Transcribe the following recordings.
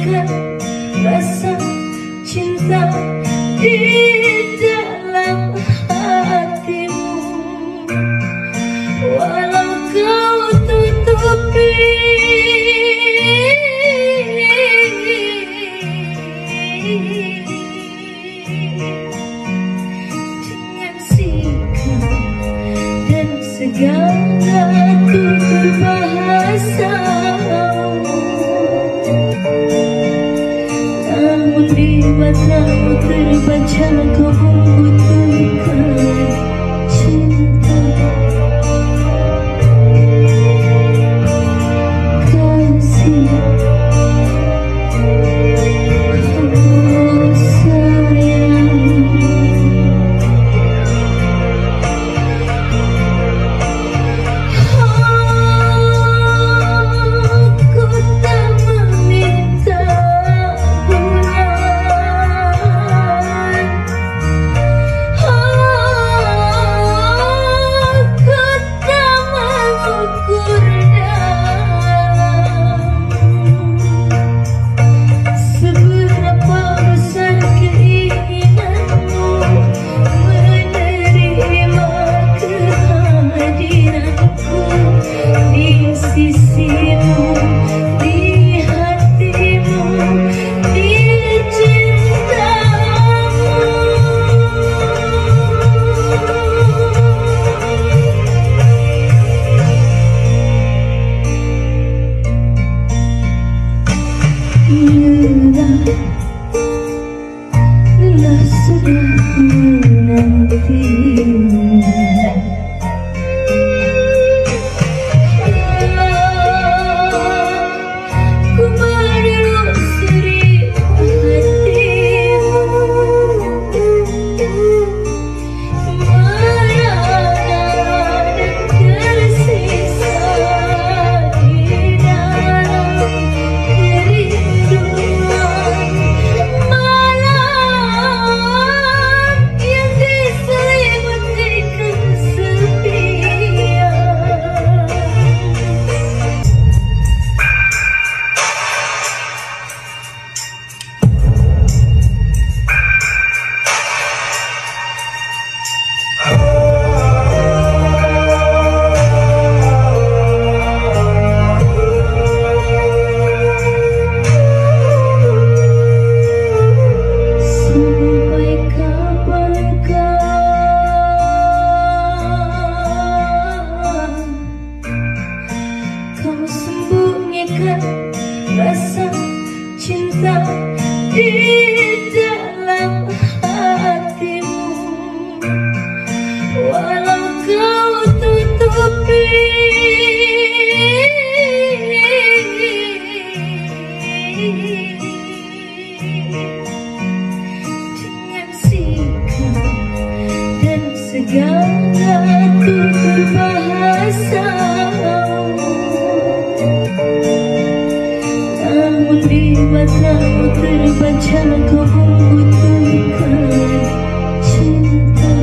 sembunyikan rasa cinta di dalam hatimu, walau kau tutupi dengan sikap dan segala tutur bahasa. Namun di matamu terbaca kau membutuhkan cinta. Kasih, oh sayang, aku tak meminta bulan, aku tak mengukur seberapa besar keinginanmu menerima kehadiranku di sisimu, di hatimu, di cintamu. Lelah sudah menantimu. Ku menelusuri hatimu, merana dan tersisa di dalam kerinduan malam yang diselimuti kesepian. Sampai kapankah kau sembunyikan rasa cinta di dalam hatimu, walau kau tutupi dengan sikap dan segala tutur bahasa. Namun di matamu terbaca kau membutuhkan cinta.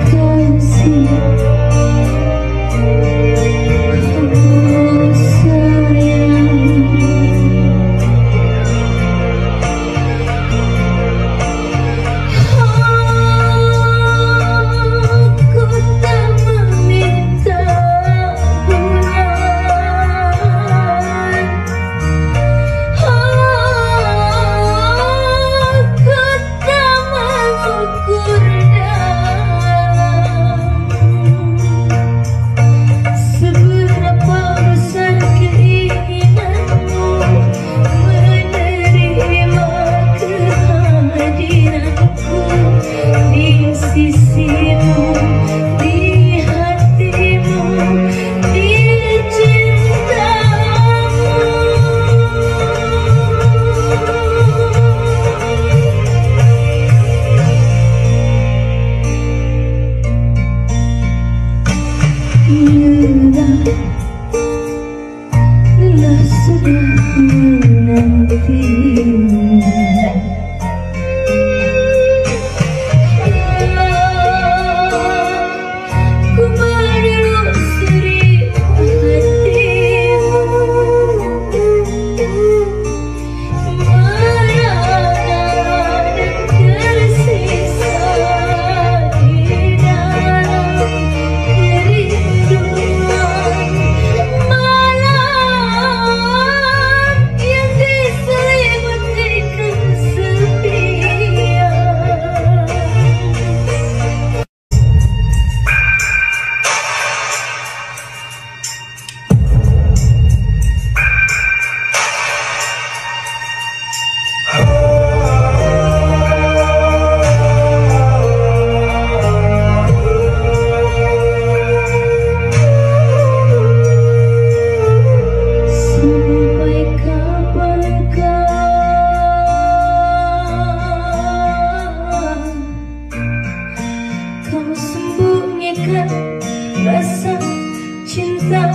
Kasih, oh sayang, aku tak meminta bulan, aku tak mengukur seberapa besar keinginanmu menerima kehadiranku di sisimu, di hatimu, di cintamu. Lelah sudah menantimu. Ku menelusuri hatimu, cinta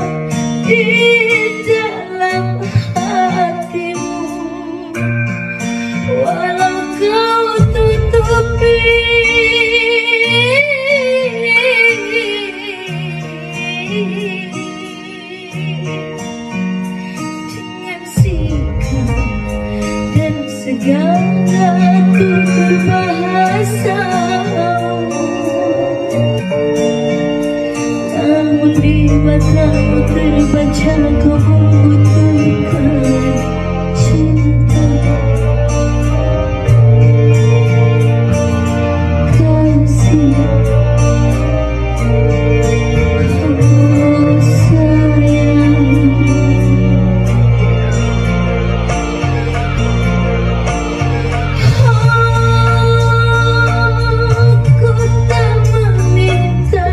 di dalam hatimu, walau kau tutupi dengan sikap dan segala tutur bahasa. Namun di matamu terbaca kau membutuhkan cinta. Kasih, oh sayang, aku tak meminta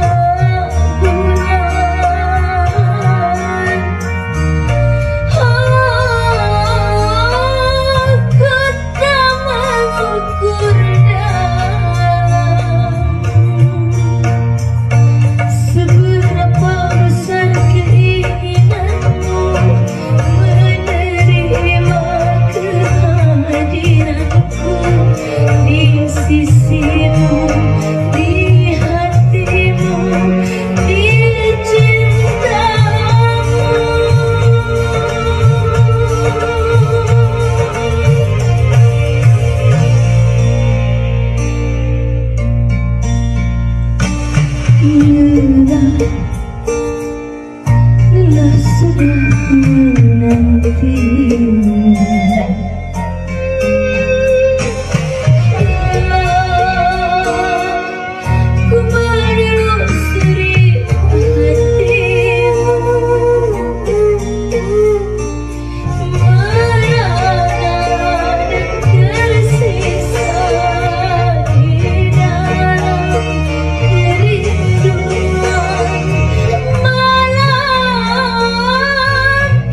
lelah sudah menantimu. Ku menelusuri hatimu, mana dan tersisa di dalam kerinduan malam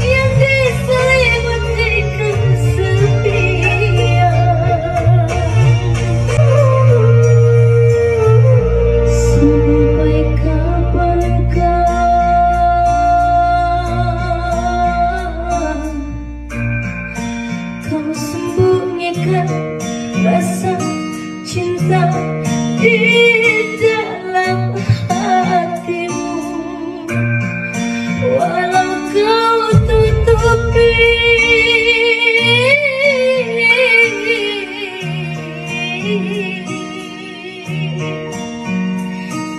yang diselimuti kesepian. Sampai kapankah kau sembunyikan rasa cinta di dalam hatimu, walau kau tutupi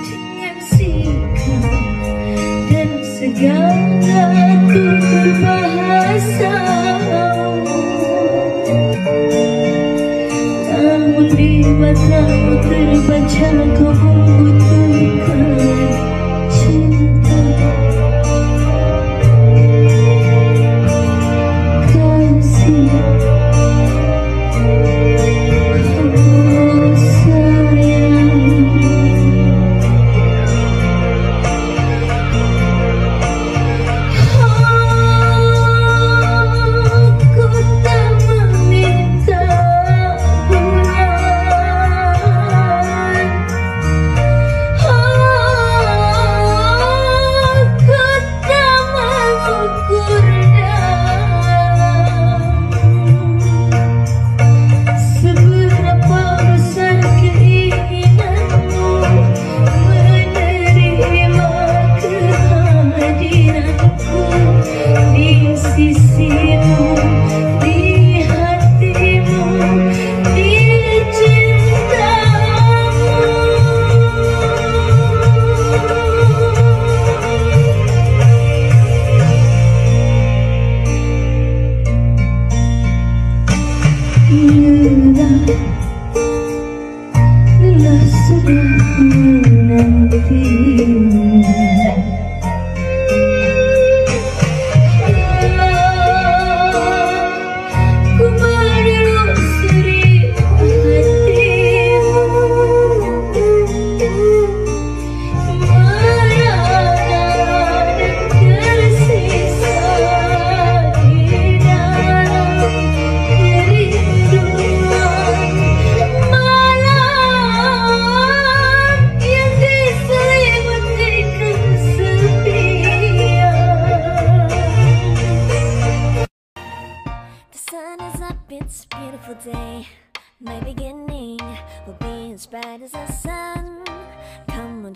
dengan sikap dan segala tutur bahasa. Namun di matamu terbaca kau membutuhkan cinta. Kasih, oh sayang, aku tak meminta bulan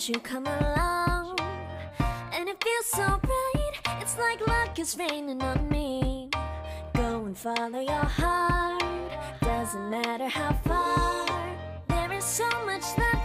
won't you come along? And it feels so right, it's like luck is raining on me. Go and follow your heart, doesn't matter how far. There is so much that